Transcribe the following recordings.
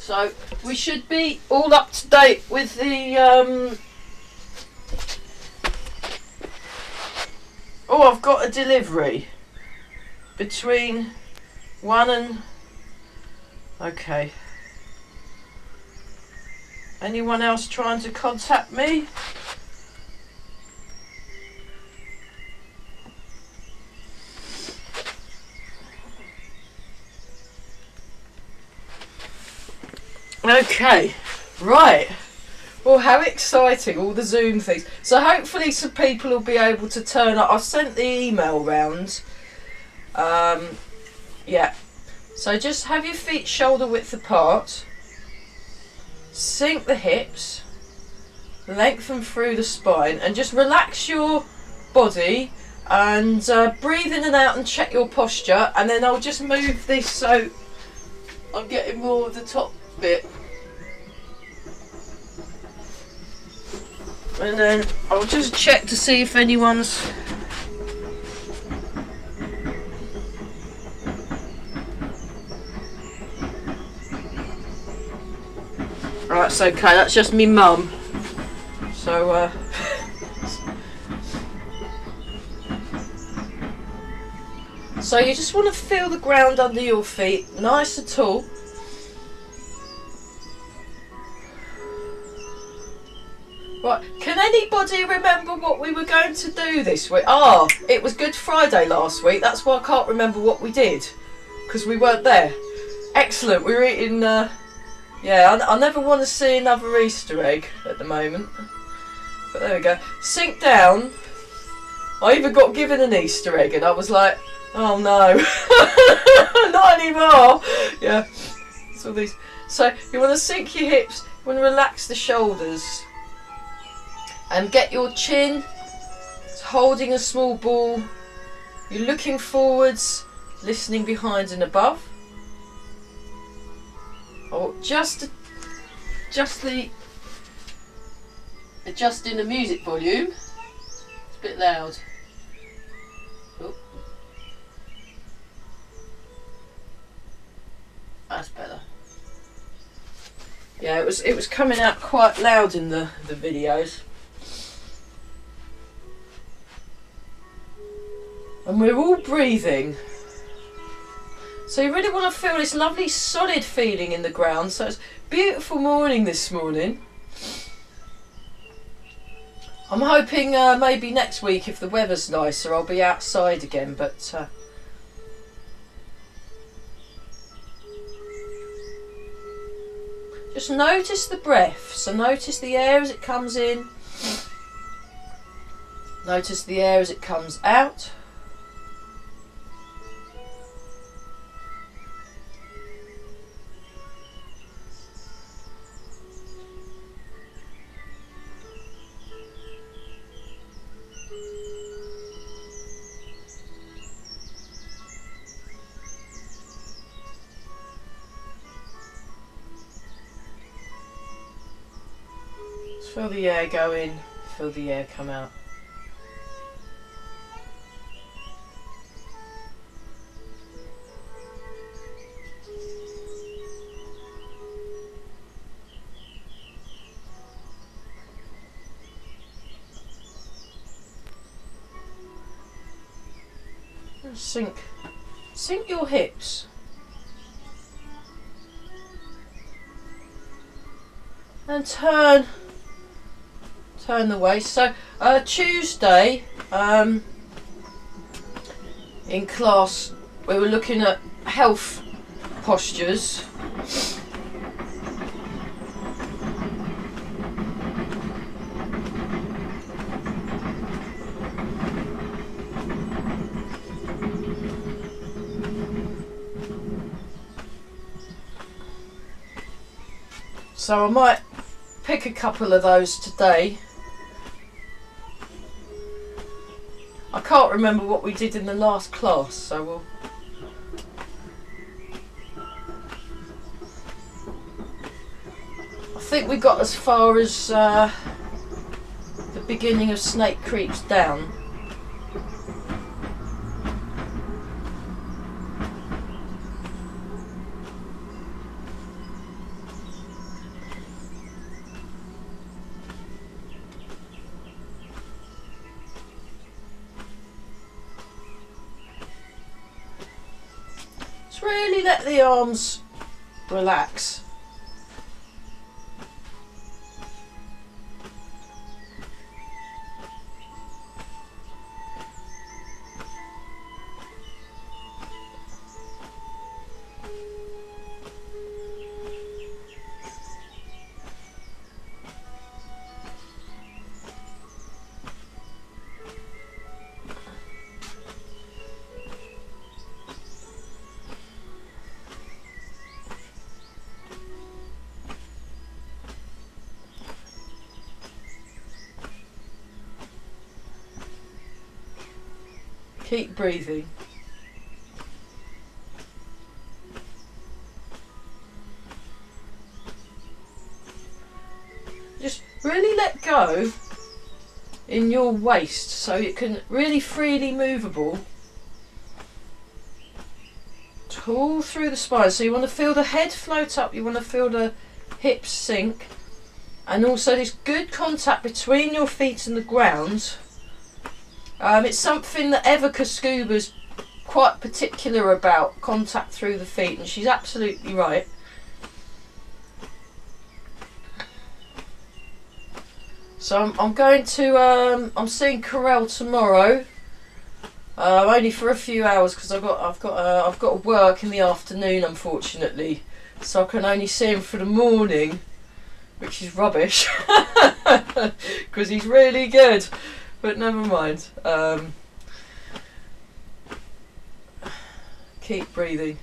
So we should be all up to date with the oh, I've got a delivery between 1 and... Okay. Anyone else trying to contact me? Okay, right. Well, how exciting, all the Zoom things. So hopefully some people will be able to turn up. I've sent the email round. Yeah. So just have your feet shoulder width apart. Sink the hips. Lengthen through the spine. And just relax your body. And breathe in and out and check your posture. And then I'll just move this so I'm getting more of the top bit. And then I'll just check to see if anyone's... Right, it's okay, that's just me mum. So, so you just want to feel the ground under your feet, nice and tall. Right, can anybody remember what we were going to do this week? Ah, it was Good Friday last week, that's why I can't remember what we did. Because we weren't there. Excellent, we were eating, yeah, I never want to see another Easter egg at the moment. But there we go. Sink down. I even got given an Easter egg and I was like, oh no, not anymore. Yeah, it's all these. So you want to sink your hips, you want to relax the shoulders. And get your chin holding a small ball. You're looking forwards, listening behind and above. Or adjusting the music volume. It's a bit loud. Oh. That's better. Yeah, it was coming out quite loud in the videos. And we're all breathing. So you really want to feel this lovely solid feeling in the ground. So it's a beautiful morning this morning. I'm hoping maybe next week, if the weather's nicer, I'll be outside again. But just notice the breath. So notice the air as it comes in. Notice the air as it comes out. Feel the air go in, feel the air come out. And sink your hips. And turn the waist. So Tuesday in class we were looking at health postures. So I might pick a couple of those today. I can't remember what we did in the last class, so we'll... I think we got as far as the beginning of Snake Creeps Down. really let the arms relax. Keep breathing. Just really let go in your waist so it can really freely movable all through the spine. So you want to feel the head float up, you want to feel the hips sink, and also this good contact between your feet and the ground. It's something that Evika Scuba's quite particular about, contact through the feet, and she's absolutely right. So I'm going to I'm seeing Carell tomorrow, only for a few hours because I've got to work in the afternoon, unfortunately, so I can only see him for the morning, which is rubbish because he's really good. But never mind. Keep breathing.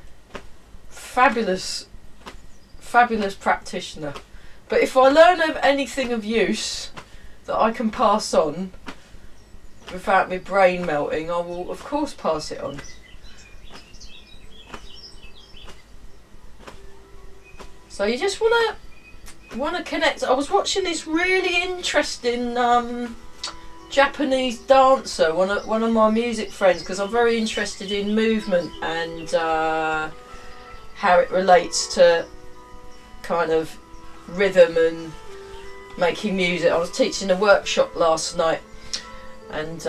Fabulous, fabulous practitioner. But if I learn of anything of use that I can pass on without my brain melting, I will of course pass it on. So you just want to connect. I was watching this really interesting Japanese dancer, one of my music friends, because I'm very interested in movement and how it relates to kind of rhythm and making music. I was teaching a workshop last night, and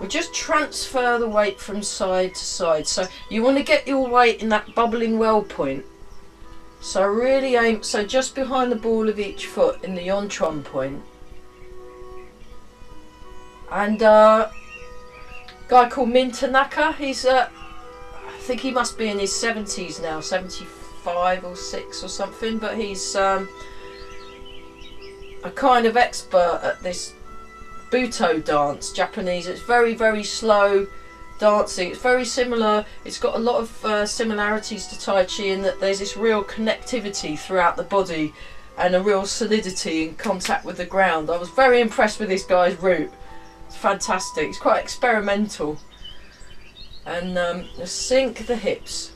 we just transfer the weight from side to side. So you want to get your weight in that bubbling well point. So really aim, so just behind the ball of each foot in the Chuan point. And a guy called Min Tanaka, he's I think he must be in his 70s now, 75 or 6 or something, but he's a kind of expert at this Buto dance, Japanese. It's very, very slow dancing. It's very similar, it's got a lot of similarities to Tai Chi in that there's this real connectivity throughout the body and a real solidity and contact with the ground. I was very impressed with this guy's route. It's fantastic. It's quite experimental. And sink the hips.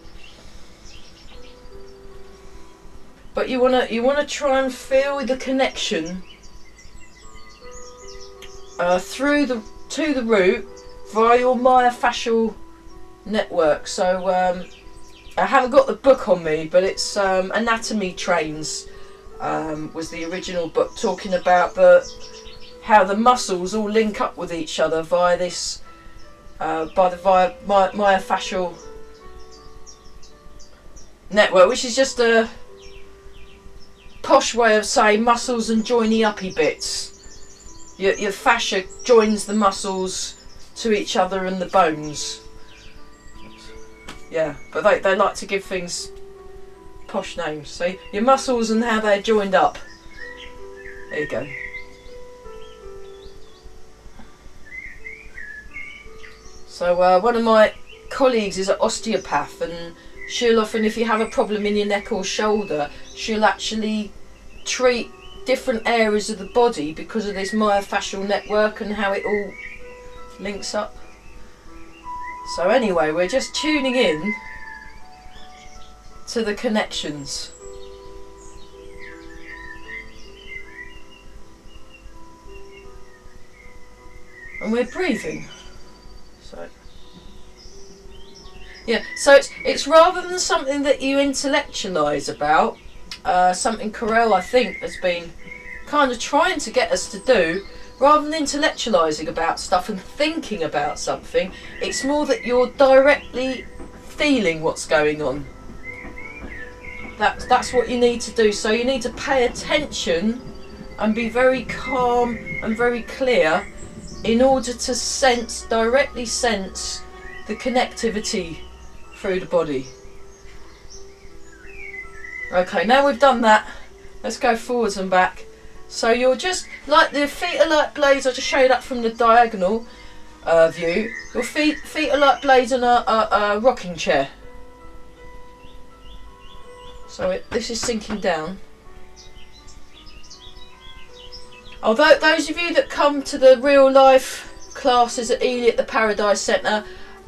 But you wanna try and feel the connection to the root via your myofascial network. So I haven't got the book on me, but it's Anatomy Trains was the original book, talking about how the muscles all link up with each other via this myofascial network, which is just a posh way of saying muscles and joiny uppy bits. Your fascia joins the muscles to each other and the bones. Yeah, but they like to give things posh names. So your muscles and how they're joined up. There you go. So one of my colleagues is an osteopath, and she'll often, if you have a problem in your neck or shoulder, she'll actually treat different areas of the body because of this myofascial network and how it all links up. So anyway, we're just tuning in to the connections. And we're breathing. So yeah, so it's rather than something that you intellectualise about, something Carell I think has been kind of trying to get us to do. Rather than intellectualising about stuff and thinking about something, it's more that you're directly feeling what's going on. That's what you need to do. So you need to pay attention and be very calm and very clear in order to sense, directly sense the connectivity through the body. Okay, now we've done that, let's go forwards and back. So you're just, like the feet are like blades, I just showed that from the diagonal view. Your feet are like blades on a rocking chair. So this is sinking down. Although those of you that come to the real life classes at Ely at the Paradise Centre,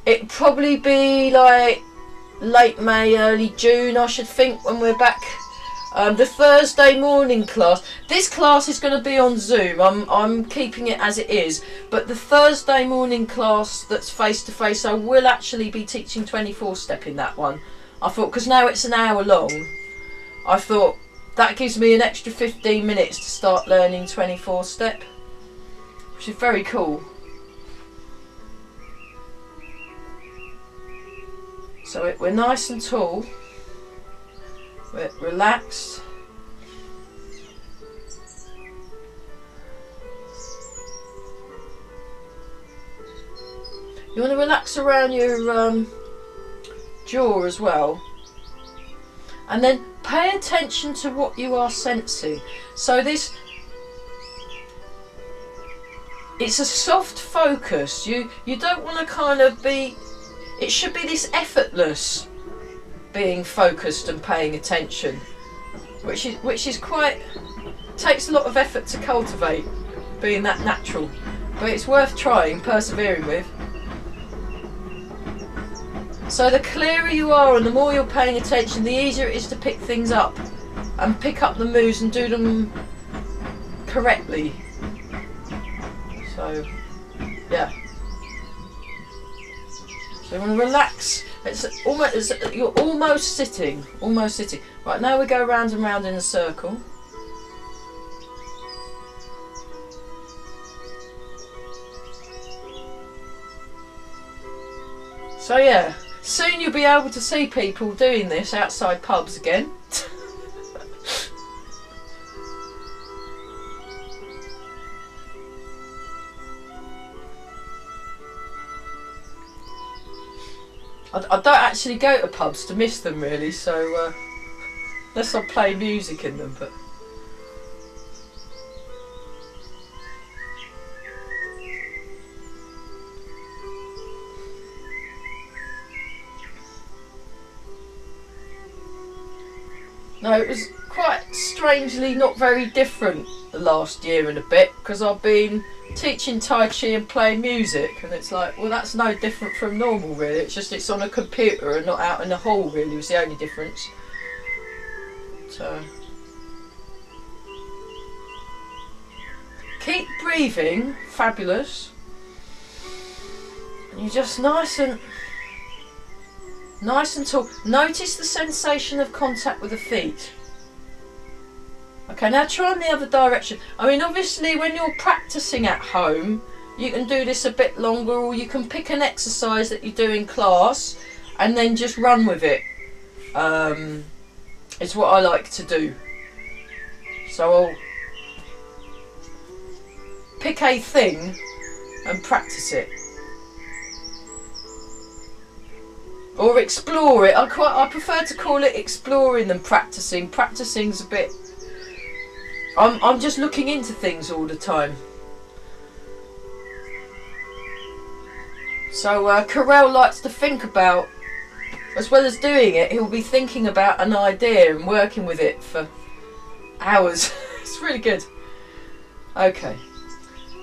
it'd probably be like late May, early June, I should think, when we're back. The Thursday morning class, this class is going to be on Zoom. I'm keeping it as it is, but the Thursday morning class that's face to face, I will actually be teaching 24 step in that one. I thought, because now it's an hour long, I thought that gives me an extra 15 minutes to start learning 24 step, which is very cool. So we're nice and tall, we're relaxed. You want to relax around your jaw as well. And then pay attention to what you are sensing. So it's a soft focus. You don't want to kind of be, it should be this effortless being focused and paying attention, which is quite, takes a lot of effort to cultivate, being that natural, but it's worth trying, persevering with. So the clearer you are and the more you're paying attention, the easier it is to pick things up and pick up the moves and do them correctly. So yeah, so you want to relax. You're almost sitting, Right, now we go round and round in a circle. So yeah, soon you'll be able to see people doing this outside pubs again. I don't actually go to pubs to miss them really, so unless I play music in them, but no, it was quite strangely not very different the last year and a bit, because I've been teaching Tai Chi and playing music, and it's like, well, that's no different from normal really. It's just it's on a computer and not out in the hall really, was the only difference. So keep breathing, fabulous. And you're just nice and tall. Notice the sensation of contact with the feet. Okay, now try in the other direction. I mean, obviously when you're practicing at home, you can do this a bit longer, or you can pick an exercise that you do in class and then just run with it. It's what I like to do. So I'll pick a thing and practice it. Or explore it. I prefer to call it exploring than practicing. Practicing's a bit, I'm just looking into things all the time. So Carell likes to think about, as well as doing it, he'll be thinking about an idea and working with it for hours. It's really good. Okay,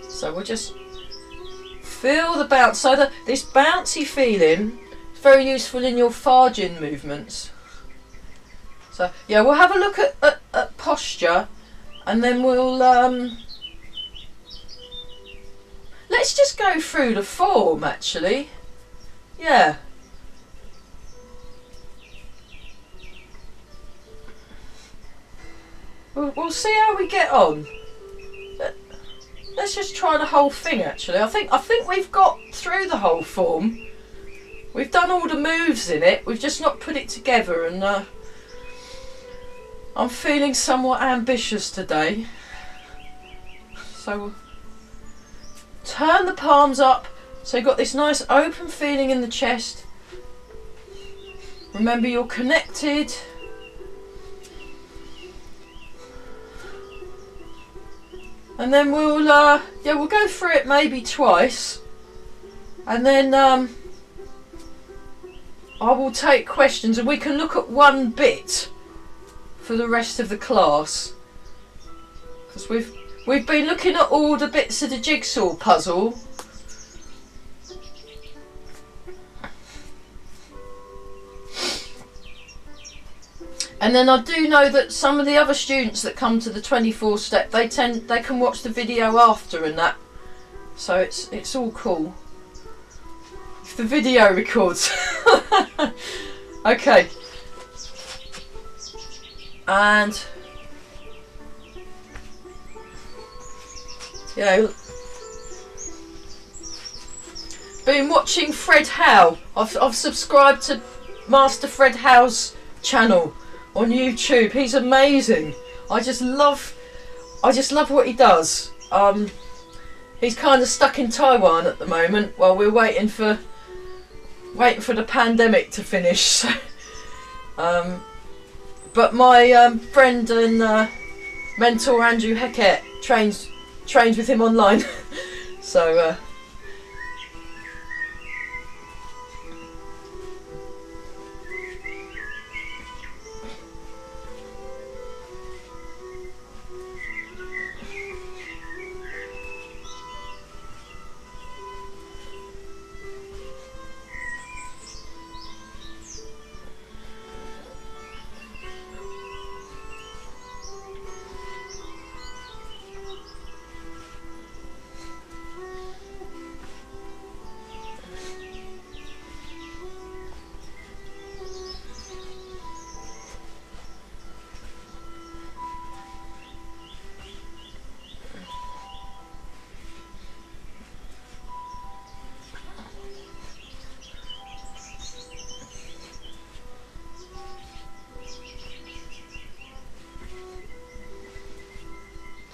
so we'll just feel the bounce. So this bouncy feeling is very useful in your Farjin movements. So yeah, we'll have a look at posture, and then we'll let's just go through the form actually. Yeah. We'll see how we get on. Let's just try the whole thing actually. I think we've got through the whole form. We've done all the moves in it, we've just not put it together, and I'm feeling somewhat ambitious today. So turn the palms up, so you've got this nice open feeling in the chest. Remember, you're connected. And then we'll go through it maybe twice, and then I will take questions, and we can look at one bit for the rest of the class, because we've been looking at all the bits of the jigsaw puzzle. And then I do know that some of the other students that come to the 24 step, they can watch the video after and that, so it's all cool if the video records. Okay, and yeah, been watching Fred Howe. I've subscribed to Master Fred Howe's channel on YouTube. He's amazing. I just love what he does. He's kind of stuck in Taiwan at the moment while we're waiting for the pandemic to finish. But my friend and mentor Andrew Heckett trains with him online. So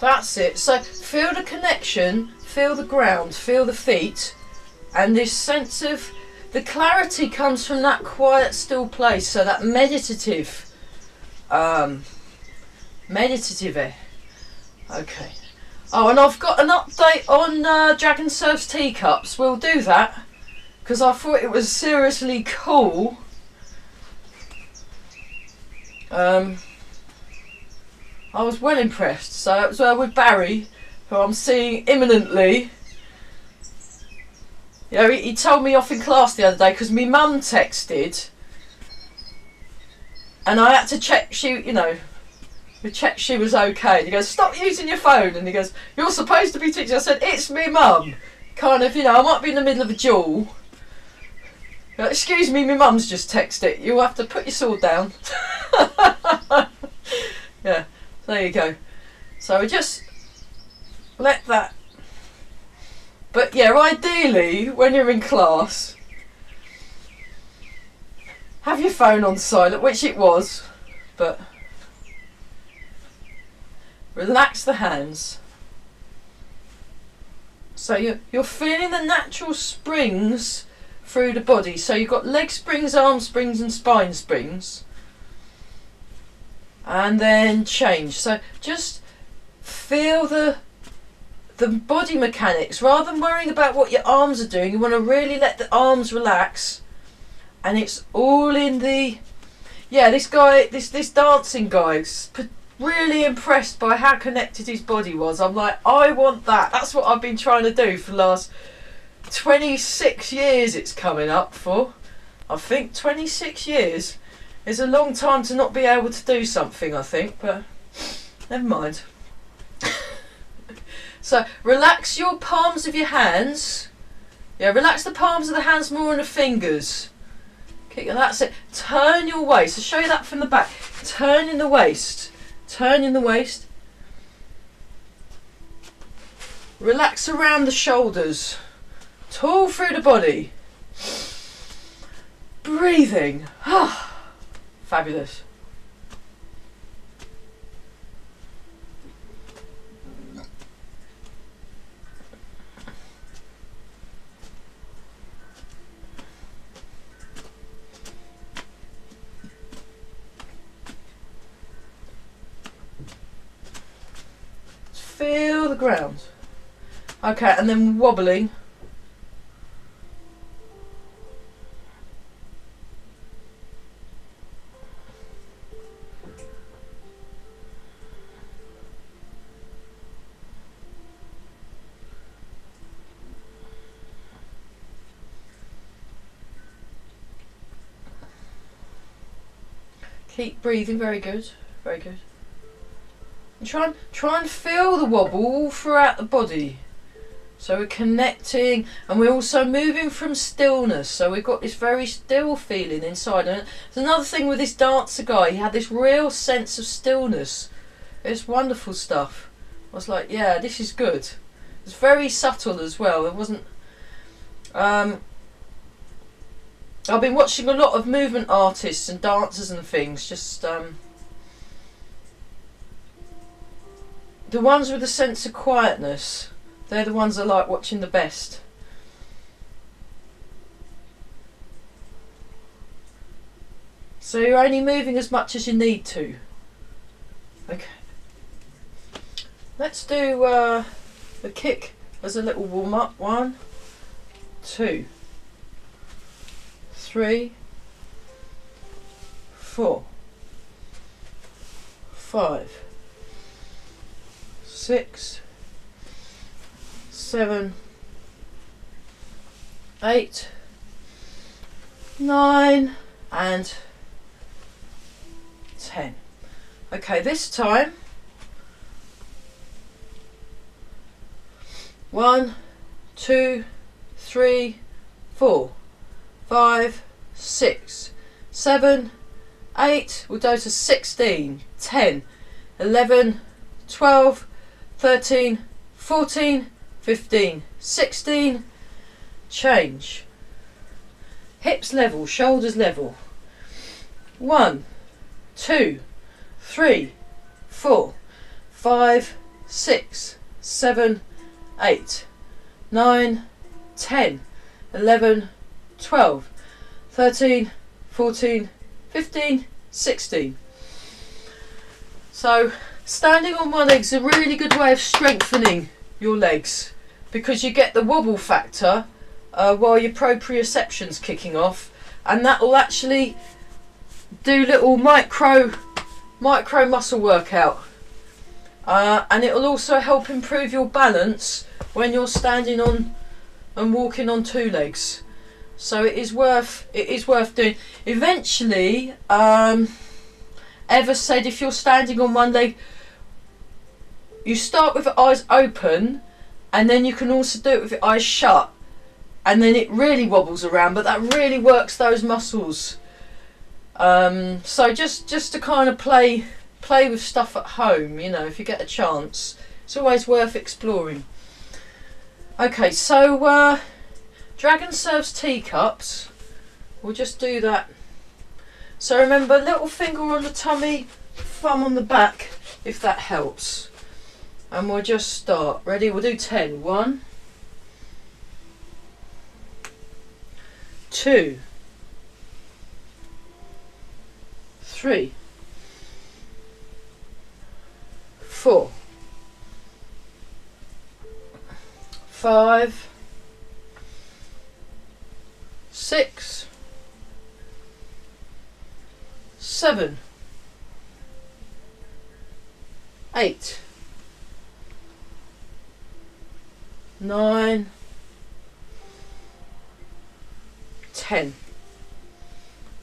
that's it. So feel the connection, feel the ground, feel the feet, and this sense of the clarity comes from that quiet, still place. So that meditative air. Okay. Oh, and I've got an update on Dragon Serves Teacups. We'll do that because I thought it was seriously cool. I was well impressed. So it was with Barry, who I'm seeing imminently. You know, he told me off in class the other day because my mum texted, and I had to check she was okay. And he goes, "Stop using your phone," and he goes, "You're supposed to be teaching." I said, "It's me mum." Kind of, I might be in the middle of a duel. Excuse me, my mum's just texted. You'll have to put your sword down. Yeah. There you go. So we just let that. But yeah, ideally, when you're in class, have your phone on silent, which it was, but relax the hands. So you're feeling the natural springs through the body. So you've got leg springs, arm springs, and spine springs. And then change. So just feel the body mechanics. Rather than worrying about what your arms are doing, you want to really let the arms relax. And it's all in the... Yeah, this guy, this dancing guy, really impressed by how connected his body was. I'm like, I want that. That's what I've been trying to do for the last 26 years it's coming up for. I think 26 years. It's a long time to not be able to do something, I think, but never mind. So relax your palms of your hands. Yeah, relax the palms of the hands more than the fingers. Okay, that's it. Turn your waist. So show you that from the back. Turn in the waist. Turn in the waist. Relax around the shoulders. Tall through the body. breathing. Fabulous. Feel the ground. Okay, and then wobbling. Keep breathing, very good, very good. And try and feel the wobble all throughout the body. So we're connecting, and we're also moving from stillness. So we've got this very still feeling inside. And there's another thing with this dancer guy. He had this real sense of stillness. It's wonderful stuff. I was like, yeah, this is good. It's very subtle as well. It wasn't. I've been watching a lot of movement artists and dancers and things. Just the ones with a sense of quietness. They're the ones I like watching the best. So you're only moving as much as you need to. Okay. Let's do the kick as a little warm up. 1, 2, 3, 4, 5, 6, 7, 8, 9 and 10. Okay, this time 1, 2, 3, 4, 5, 6, 7, 8, we'll go to 16, 10, 11, 12, 13, 14, 15, 16, change. Hips level, shoulders level. 1, 2, 3, 4, 5, 6, 7, 8, 9, 10, 11, 12, 13, 14, 15, 16. So standing on one leg is a really good way of strengthening your legs, because you get the wobble factor while your proprioception's kicking off, and that will actually do little micro muscle workout, and it will also help improve your balance when you're standing on and walking on 2 legs. So it is worth doing. Eventually, Eva said if you're standing on one leg, you start with your eyes open, and then you can also do it with your eyes shut, and then it really wobbles around, but that really works those muscles. So just to kind of play with stuff at home, you know, if you get a chance, it's always worth exploring. Okay, so Dragon Serves Teacups, we'll just do that. So remember, little finger on the tummy, thumb on the back, if that helps. And we'll just start. Ready? We'll do 10. 1, 2, 3, 4, 5, 6, 7, 8, 9, 10.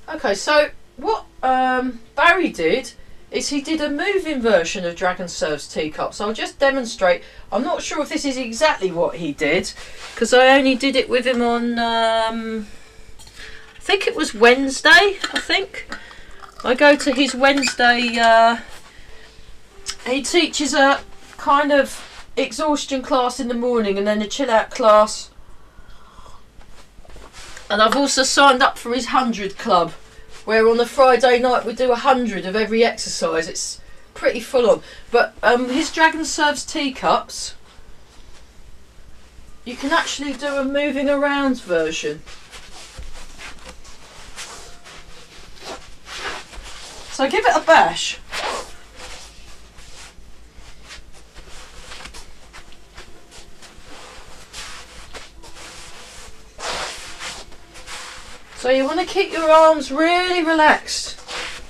Okay, so what Barry did is he did a moving version of Dragon Serves Teacups. I'll just demonstrate. I'm not sure if this is exactly what he did, because I only did it with him on I think it was Wednesday. I go to his Wednesday, he teaches a kind of exhaustion class in the morning and then a chill out class And I've also signed up for his 100 club, where on a Friday night we do 100 of every exercise. It's pretty full on. But his Dragon Serves Teacups, you can actually do a moving around version. So give it a bash. So you want to keep your arms really relaxed.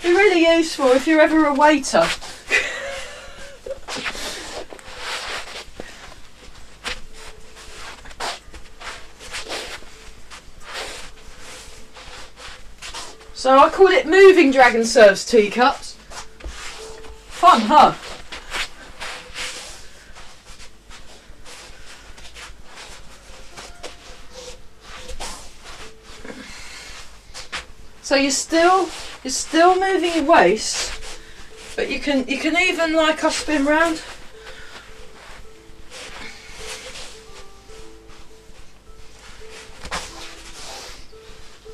Be really useful if you're ever a waiter. So I call it moving Dragon Serves Teacups. Fun, huh? So you're still moving your waist, but you can even, like, I spin round.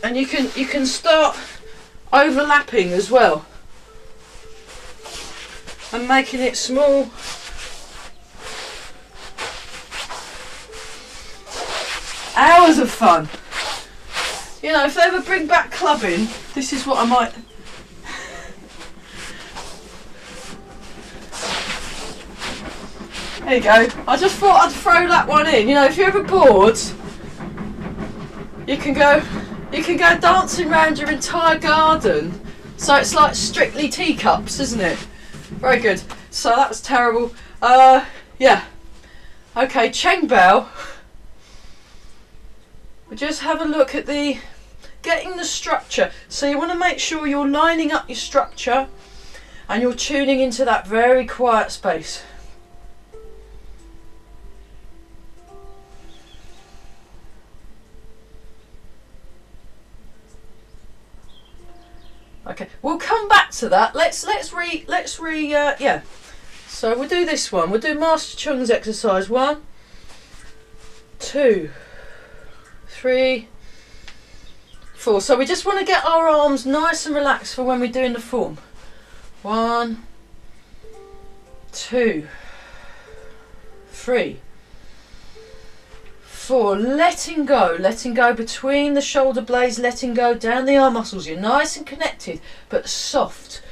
And you can start overlapping as well, and making it small. Hours of fun. You know, if they ever bring back clubbing, this is what I might... There you go. I just thought I'd throw that one in. You know, if you're ever bored, you can go dancing around your entire garden. So it's like Strictly Teacups, isn't it? Very good. So that was terrible. Yeah. Okay, Cheng Bao. We'll just have a look at getting the structure. So you want to make sure you're lining up your structure and you're tuning into that very quiet space. Okay, we'll come back to that. Yeah. So we'll do this one. We'll do Master Chung's exercise. 1, 2, 3, 4. So we just want to get our arms nice and relaxed for when we're doing the form. 1, 2, 3, 4. Letting go between the shoulder blades, letting go down the arm muscles. You're nice and connected, but soft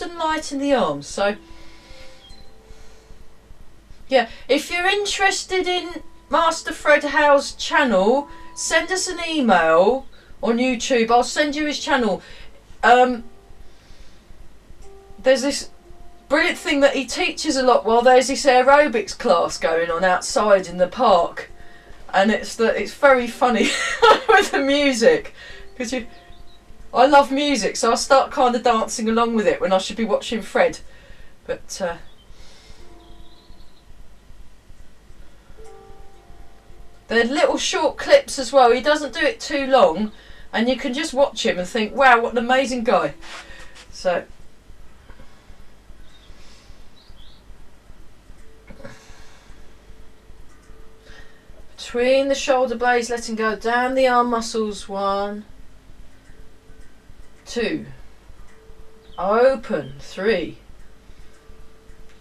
and light in the arms. So yeah, if you're interested in Master Fred Howe's channel, send us an email on YouTube. I'll send you his channel. There's this brilliant thing that he teaches a lot while there's this aerobics class going on outside in the park, and it's very funny with the music, because I love music, so I start kind of dancing along with it when I should be watching Fred. But they're little short clips as well. He doesn't do it too long, and you can just watch him and think, wow, what an amazing guy. So between the shoulder blades, letting go down the arm muscles. 1, 2, open. 3,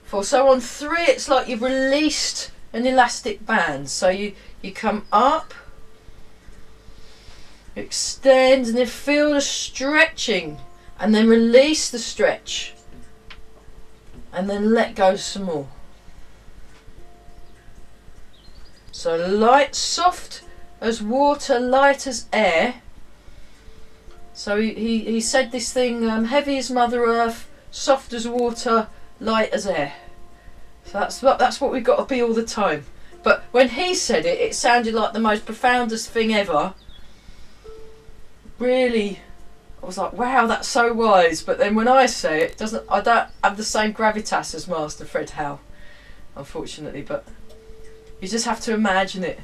4. So on 3, it's like you've released an elastic band. So you come up, extend, and then feel the stretching, and then release the stretch, and then let go some more. So light, soft as water, light as air. So he said this thing, heavy as Mother Earth, soft as water, light as air. So that's what we've got to be all the time. But when he said it, it sounded like the most profoundest thing ever. Really, I was like, wow, that's so wise. But then when I say it, I don't have the same gravitas as Master Fred Howe, unfortunately. But you just have to imagine it.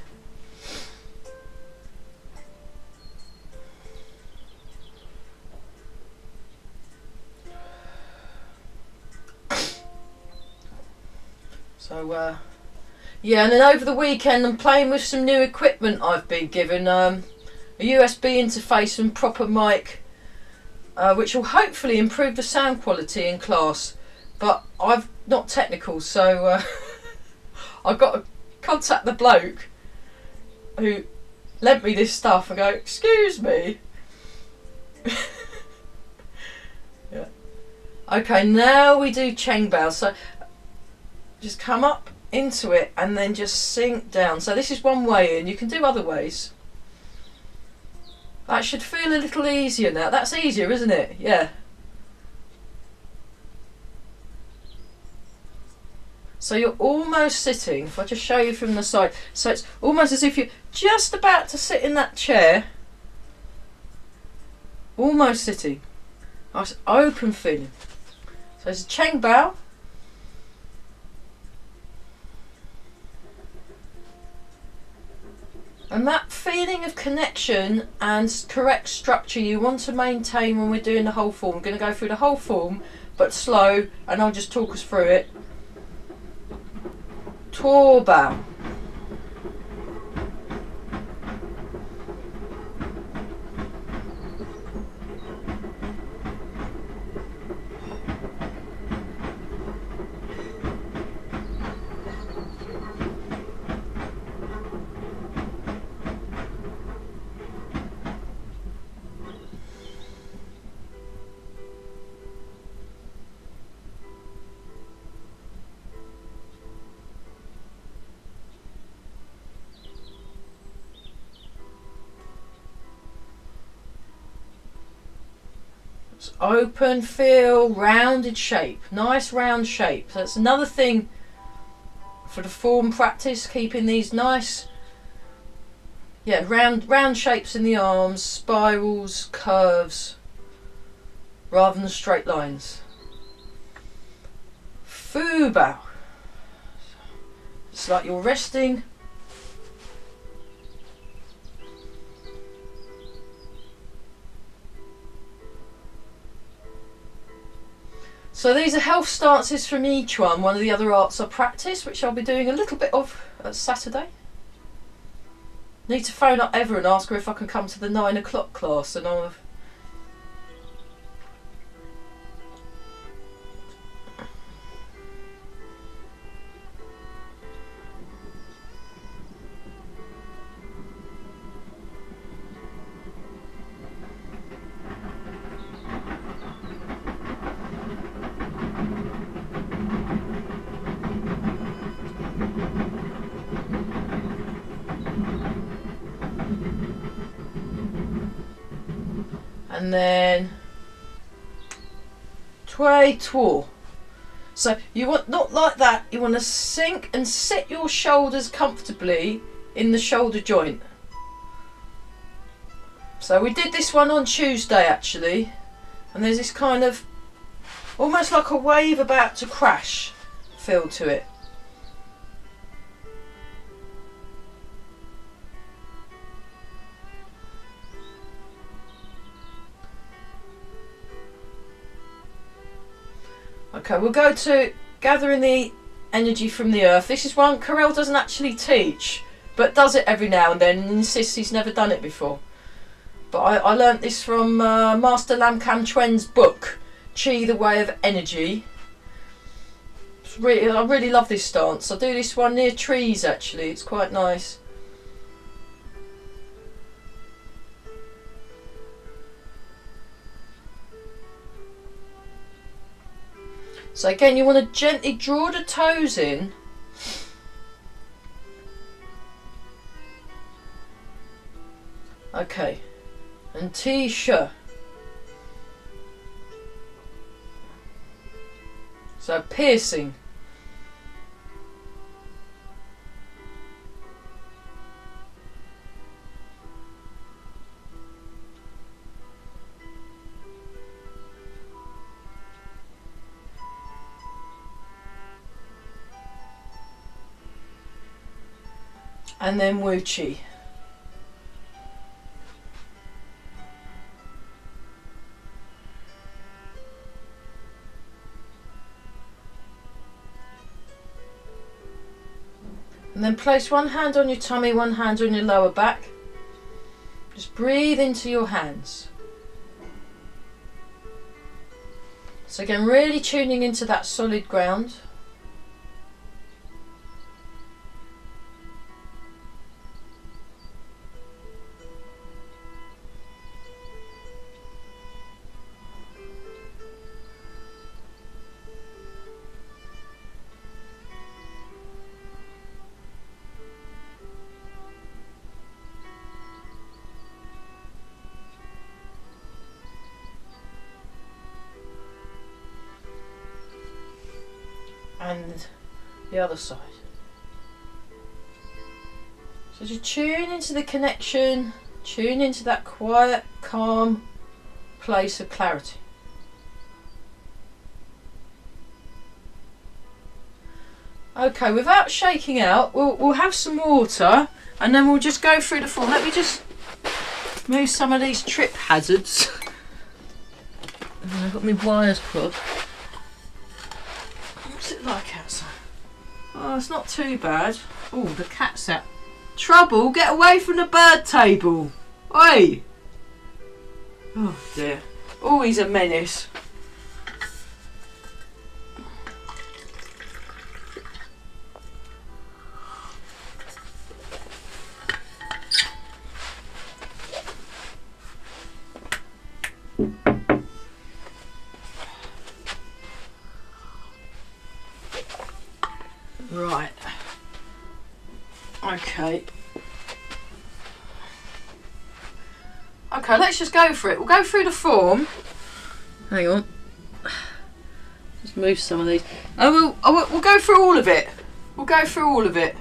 So yeah, and then over the weekend I'm playing with some new equipment I've been given. a USB interface and proper mic, which will hopefully improve the sound quality in class. But I'm not technical, so I've got to contact the bloke who lent me this stuff and go, excuse me. Yeah. Okay, now we do Cheng Bao. So just come up into it and then just sink down. So this is one way in. You can do other ways. That should feel a little easier now. That's easier, isn't it? Yeah. So you're almost sitting, if I just show you from the side, so it's almost as if you're just about to sit in that chair, almost sitting. Nice open feeling. So it's a Cheng Bao. And that feeling of connection and correct structure you want to maintain when we're doing the whole form. I'm going to go through the whole form, but slow, and I'll just talk us through it. Tuo Bao. Open, feel, rounded shape, nice round shape. So that's another thing for the form practice, keeping these nice, yeah, round shapes in the arms, spirals, curves, rather than straight lines. Fu Bao. It's like you're resting. So these are health stances from Yiquan, one of the other arts I practice, which I'll be doing a little bit of at Saturday. Need to phone up Eva and ask her if I can come to the 9 o'clock class, and I'll... And then Tui Tuo. So you want, not like that, you want to sink and sit your shoulders comfortably in the shoulder joint. So we did this one on Tuesday actually, and there's this kind of almost like a wave about to crash feel to it. Okay, we'll go to gathering the energy from the earth. This is one Carell doesn't actually teach, but does it every now and then and insists he's never done it before. But I learnt this from Master Lam Kam Chuan's book, Chi, the Way of Energy. I really love this stance. I do this one near trees actually, it's quite nice. So again, you want to gently draw the toes in. Okay, and T-shirt. So piercing. And then Wu Chi. And then place one hand on your tummy, one hand on your lower back. Just breathe into your hands. So again, really tuning into that solid ground. And the other side. So just tune into the connection, tune into that quiet, calm place of clarity. Okay, without shaking out, we'll have some water and then we'll just go through the form. Let me just move some of these trip hazards. I've got my wires crossed. What's it like outside? Oh, it's not too bad. Oh, the cat's out. Trouble, get away from the bird table. Oi! Oh dear. Oh, he's a menace. Right. Okay. Okay, let's just go for it. We'll go through the form. Hang on. Just move some of these. And we'll go through all of it. We'll go through all of it.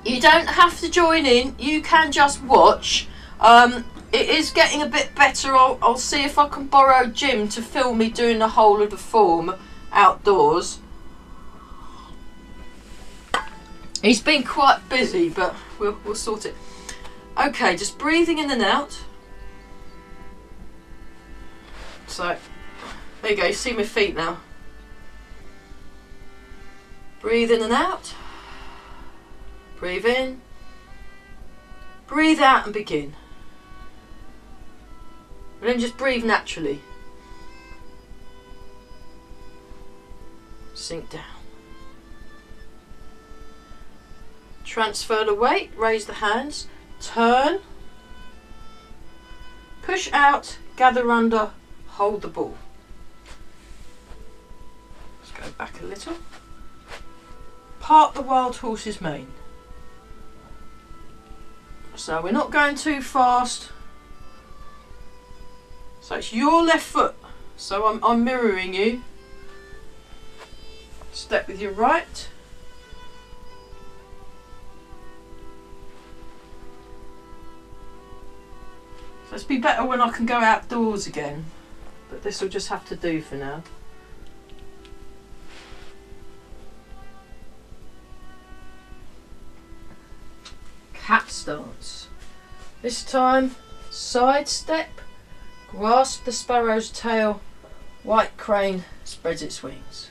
You don't have to join in. You can just watch. It is getting a bit better. I'll see if I can borrow Jim to film me doing the whole of the form outdoors. He's been quite busy, but we'll sort it. Okay, just breathing in and out. So, there you go, you see my feet now. Breathe in and out. Breathe in. Breathe out and begin. And then just breathe naturally. Sink down. Transfer the weight, raise the hands, turn, push out, gather under, hold the ball. Let's go back a little. Part the wild horse's mane. So we're not going too fast. So it's your left foot. So I'm mirroring you. Step with your right. So it's be better when I can go outdoors again, but this will just have to do for now. Cat stance. This time, side step, grasp the sparrow's tail, white crane spreads its wings.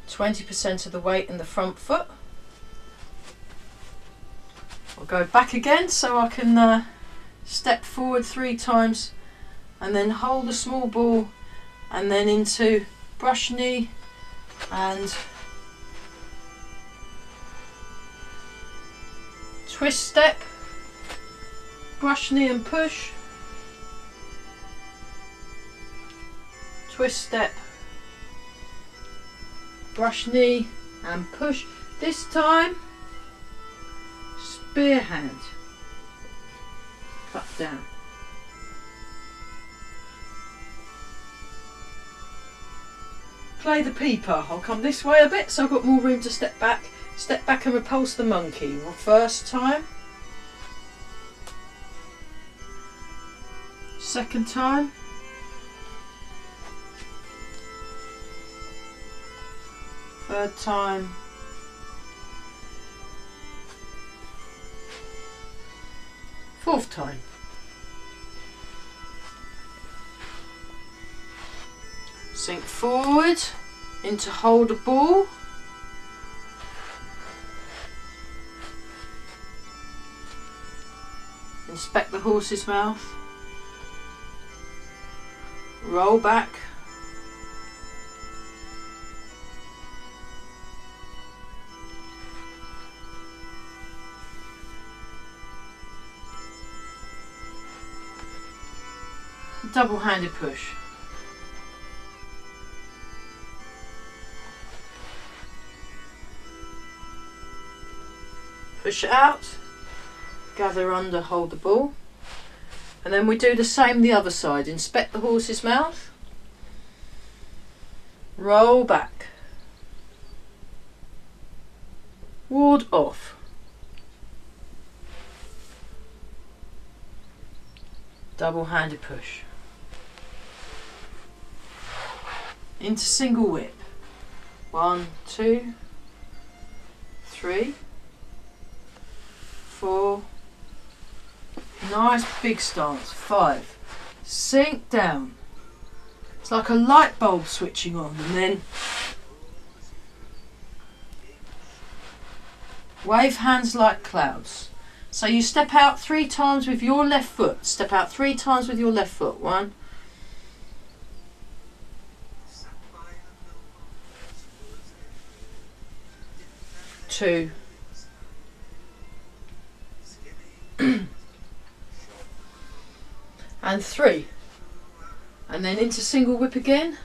20% of the weight in the front foot. I'll go back again so I can step forward 3 times and then hold the small ball and then into brush knee and twist step, brush knee and push, twist step, brush knee and push. This time spear hand. Cut down. Play the peeper. I'll come this way a bit so I've got more room to step back. Step back and repulse the monkey. First time. Second time. Third time. Fourth time. Sink forward into hold a ball. Inspect the horse's mouth. Roll back. Double-handed push. Push it out, gather under, hold the ball, and then we do the same the other side. Inspect the horse's mouth, roll back, ward off, double-handed push, into single whip, 1, 2, 3, 4, nice big stance, 5, sink down, it's like a light bulb switching on, and then wave hands like clouds. So you step out 3 times with your left foot, step out 3 times with your left foot, 1, 2, and 3, and then into single whip again.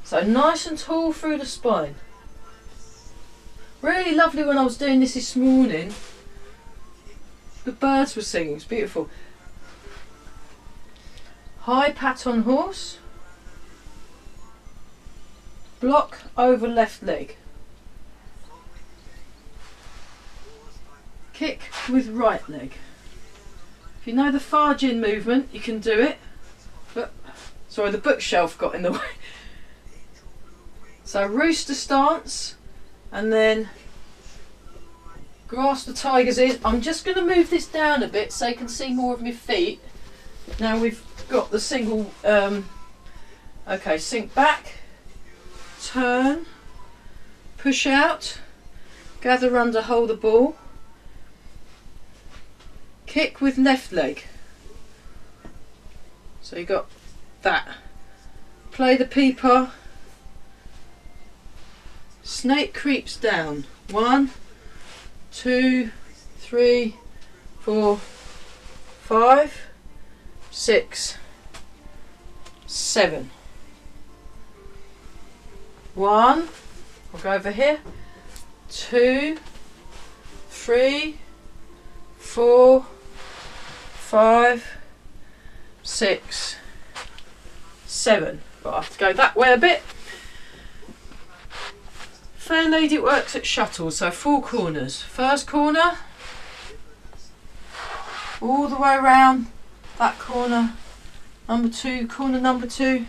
So nice and tall through the spine. Really lovely when I was doing this morning. The birds were singing, it's beautiful. High pat on horse. Block over left leg. Kick with right leg. If you know the Farjin movement, you can do it. But sorry, the bookshelf got in the way. So rooster stance, and then grasp the tiger's ears. I'm just going to move this down a bit so you can see more of my feet. Now we've got the single. Okay, sink back, turn, push out, gather under, hold the ball. Kick with left leg. So you got that. Play the peeper. Snake creeps down. 1, 2, 3, 4, 5, 6, 7. 1. I'll go over here. 2, 3, 4, 5, 6, 7. But I have to go that way a bit. Fair lady works at shuttles, so 4 corners. First corner, all the way around that corner. Number 2, corner number 2,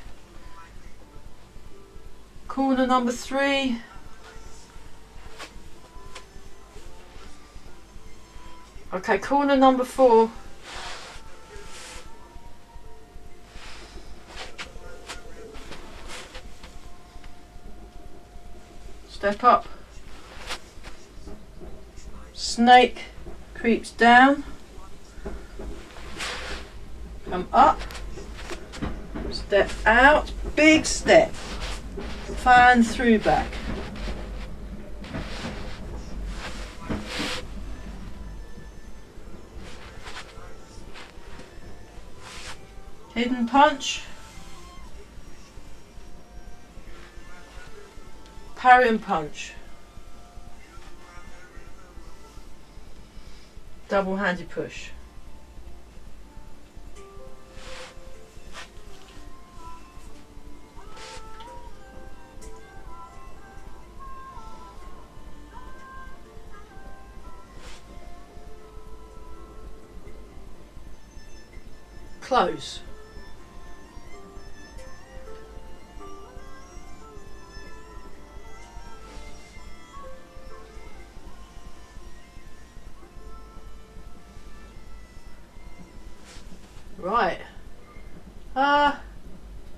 corner number 3. Okay, corner number 4. Step up. Snake creeps down. Come up. Step out. Big step. Fan through back. Hidden punch. Parry and punch. Double-handed push. Close. Right.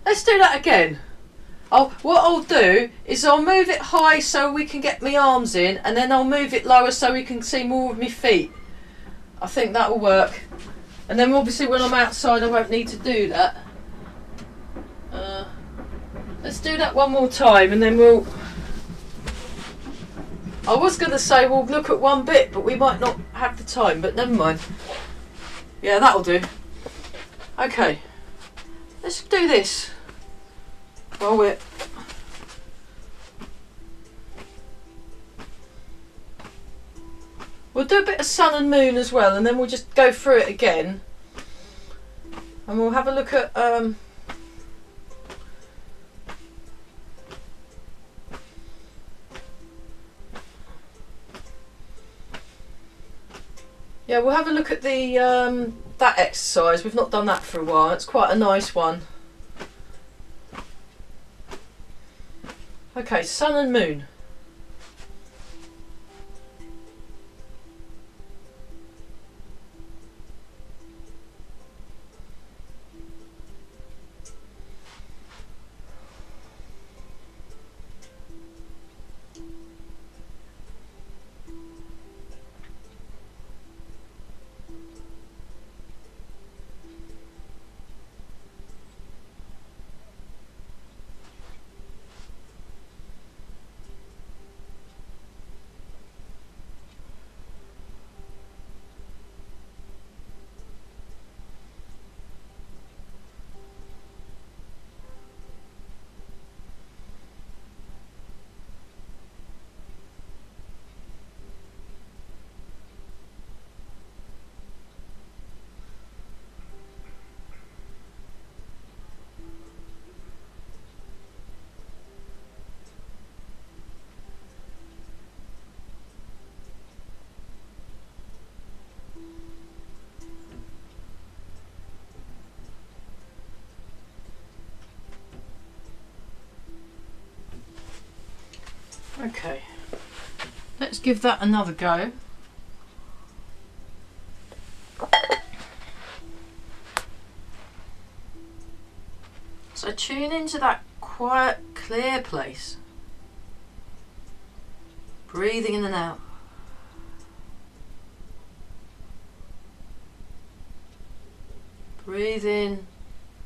Let's do that again. What I'll do is I'll move it high so we can get my arms in, and then I'll move it lower so we can see more of my feet. I think that will work. And then obviously when I'm outside I won't need to do that. Let's do that one more time and then we'll... I was going to say we'll look at one bit, but we might not have the time, but never mind. Yeah, that'll do. Okay, let's do this. While we're... We'll do a bit of sun and moon as well, and then we'll just go through it again. And we'll have a look at... Yeah, we'll have a look at the that exercise. We've not done that for a while. It's quite a nice one. Okay, sun and moon. Okay, let's give that another go. So tune into that quiet, clear place. Breathing in and out. Breathe in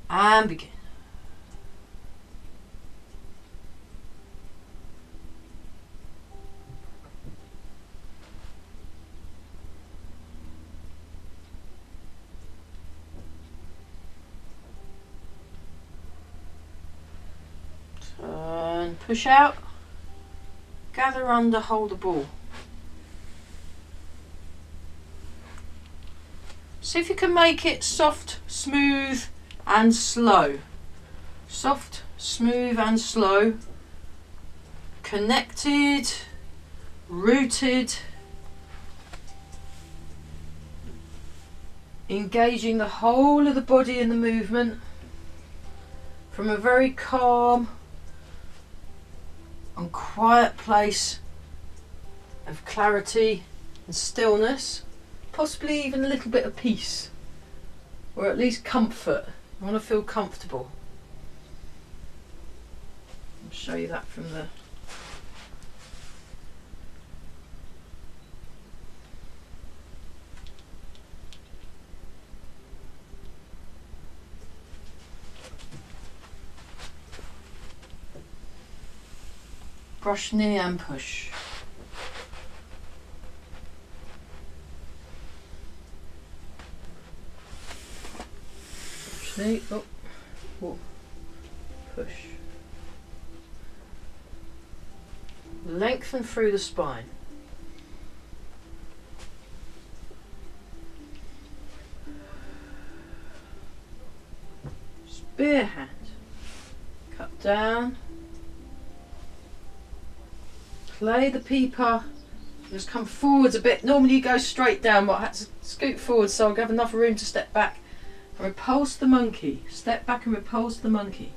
and begin. Push out, gather under, hold the ball. See if you can make it soft, smooth and slow. Soft, smooth and slow. Connected, rooted. Engaging the whole of the body in the movement from a very calm and quiet place of clarity and stillness, possibly even a little bit of peace, or at least comfort. I want to feel comfortable. I'll show you that from the brush knee and push. Push knee, up, oh, push. Lengthen through the spine. Spear hand. Cut down. Play the peeper. Just come forwards a bit. Normally you go straight down, but I had to scoot forward so I'll have enough room to step back and repulse the monkey. Step back and repulse the monkey.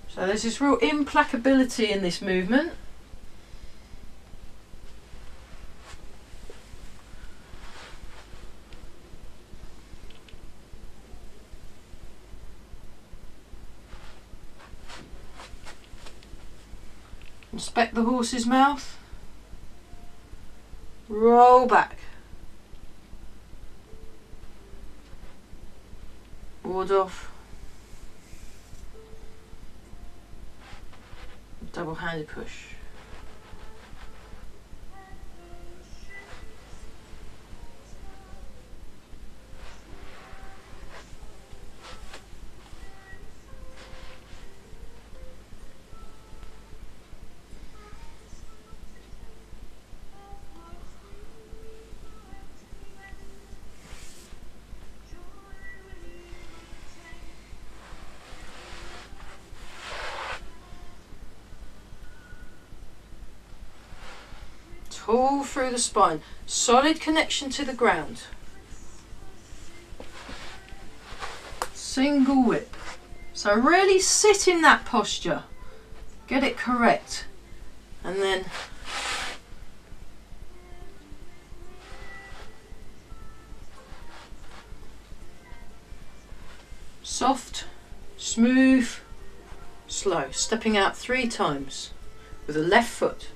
So there's this real implacability in this movement. Inspect the horse's mouth. Roll back. Ward off. Double-handed push. All through the spine, solid connection to the ground. Single whip. So really sit in that posture, get it correct, and then soft, smooth, slow, stepping out 3 times with the left foot.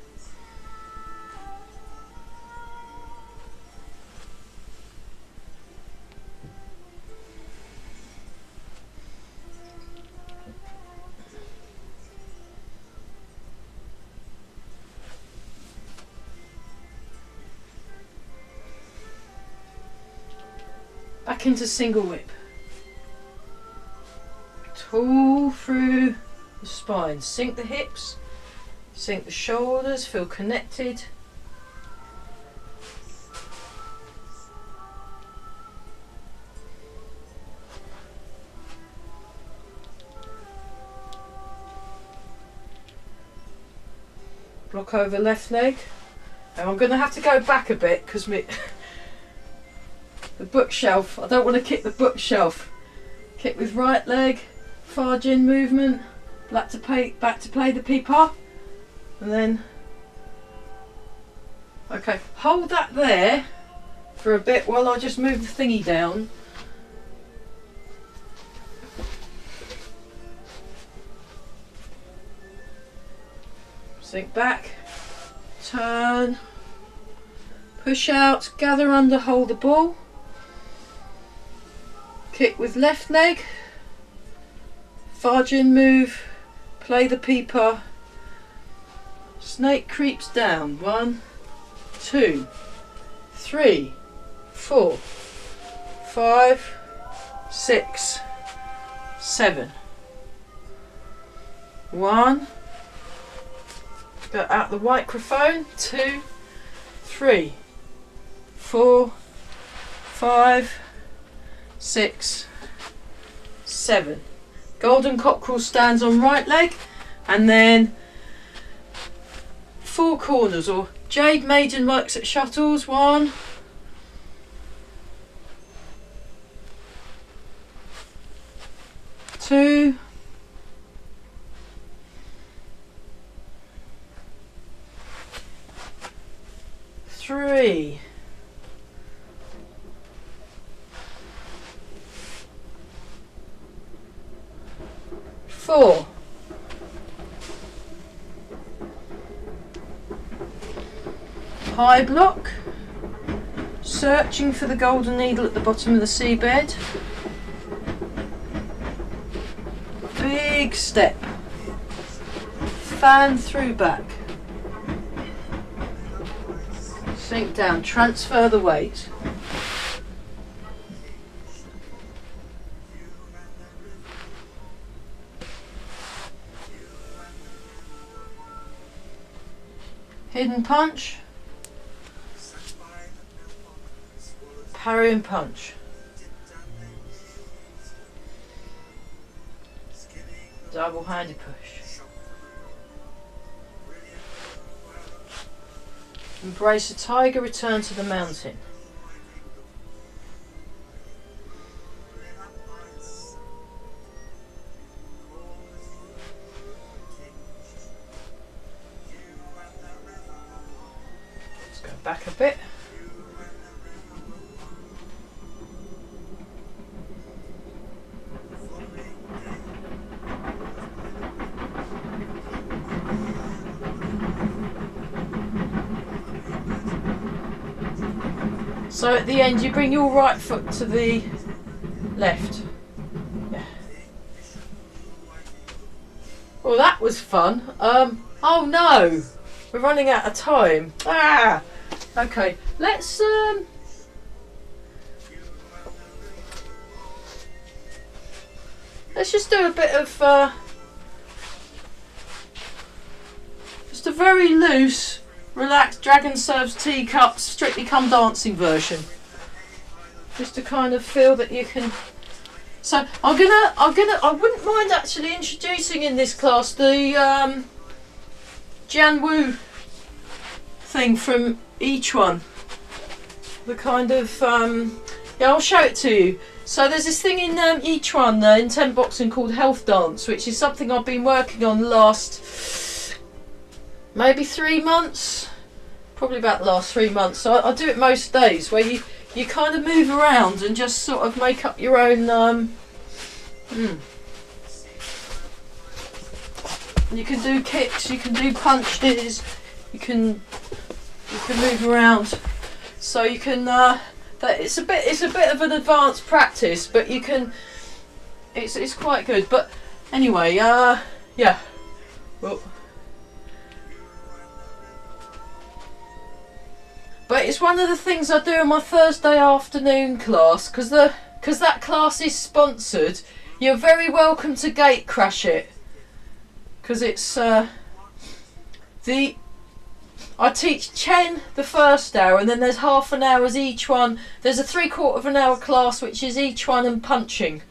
Back into single whip. Pull through the spine. Sink the hips, sink the shoulders, feel connected. Block over left leg. Now I'm going to have to go back a bit because the bookshelf, I don't want to kick the bookshelf. Kick with right leg, far gin movement, back to play the peeper, and then, okay, hold that there for a bit while I just move the thingy down. Sink back, turn, push out, gather under, hold the ball. Kick with left leg, far gin move, play the peeper, snake creeps down, 1, 2, 3, 4, 5, 6, 7. 1, go out the microphone, 2, 3, 4, 5, 6, 7. Golden cockerel stands on right leg, and then 4 corners, or jade maiden works at shuttles. 1, 2, 3, 4, 'High block, searching for the golden needle at the bottom of the seabed. Big step, fan through back, sink down, transfer the weight. Hidden punch, parry and punch, double-handed push. Embrace a tiger, return to the mountain. Back a bit. So at the end you bring your right foot to the left. Yeah. Well, that was fun. Oh no! We're running out of time. Ah! Okay, let's just do a bit of just a very loose, relaxed Dragon Serves Teacups Strictly Come Dancing version. Just to kind of feel that you can. So I wouldn't mind actually introducing in this class the Jian Wu thing from Yiquan. The kind of yeah, I'll show it to you. So there's this thing in Chuan in 10 boxing called Health Dance, which is something I've been working on the last maybe 3 months, probably about the last 3 months. So I do it most days, where you kind of move around and just sort of make up your own. You can do kicks, you can do punches, you can move around. So you can. It's a bit of an advanced practice, but you can. It's quite good. But anyway, yeah. Well, but it's one of the things I do in my Thursday afternoon class, because that class is sponsored. You're very welcome to gate crash it, because it's I teach Chen the first hour, and then there's half an hour's each one. There's a 3/4 of an hour class which is each one and punching.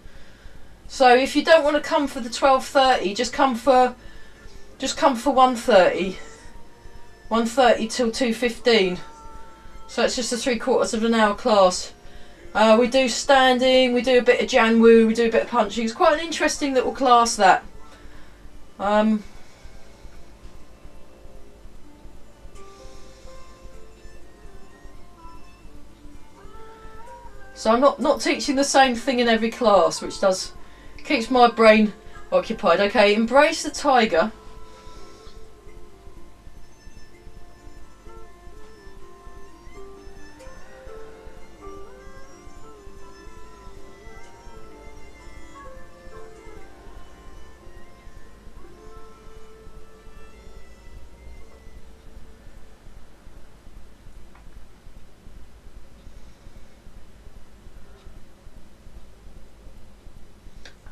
So if you don't want to come for the 12:30, just come for 1:30. 1:30 till 2:15. So it's just a 3/4 of an hour class. We do standing, we do a bit of Jian Wu, we do a bit of punching. It's quite an interesting little class, that. So I'm not teaching the same thing in every class, which keeps my brain occupied. Okay, embrace the tiger.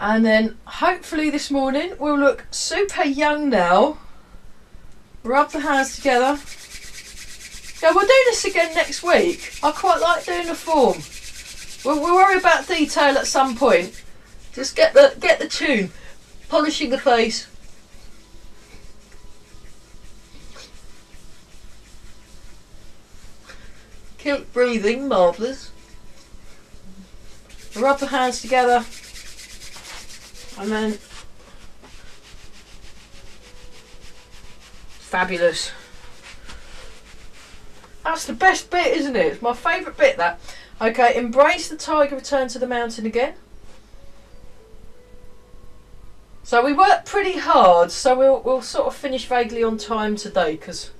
And then hopefully this morning we'll look super young now. Rub the hands together. Yeah, we'll do this again next week. I quite like doing the form. We'll worry about detail at some point. Just get the tune. Polishing the face. Keep breathing, marvellous. Rub the hands together. And then, fabulous. That's the best bit, isn't it? It's my favourite bit, that. Okay, embrace the tiger, return to the mountain again. So we worked pretty hard, so we'll sort of finish vaguely on time today, because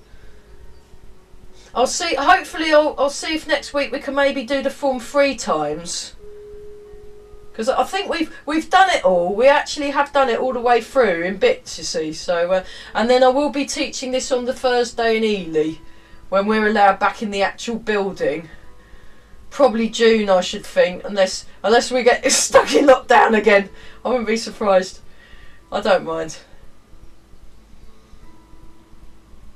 I'll see. Hopefully, I'll see if next week we can maybe do the form 3 times. Because I think we've done it all. We actually have done it all the way through in bits, you see. So and then I will be teaching this on the Thursday in Ely, when we're allowed back in the actual building. Probably June, I should think, unless we get stuck in lockdown again. I wouldn't be surprised. I don't mind.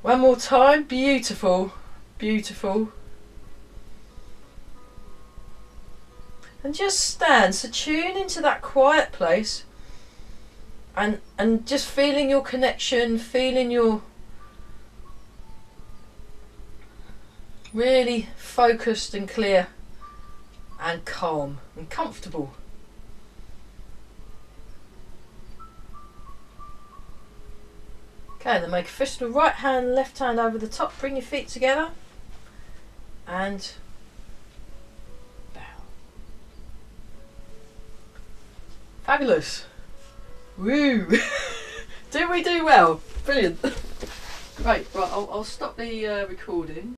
One more time. Beautiful, beautiful. And just stand, so tune into that quiet place, and just feeling your connection, feeling your really focused and clear and calm and comfortable. Okay, then make a fist with the right hand, left hand over the top, bring your feet together and fabulous. Woo! Do we do well? Brilliant. Great. Right, I'll stop the recording.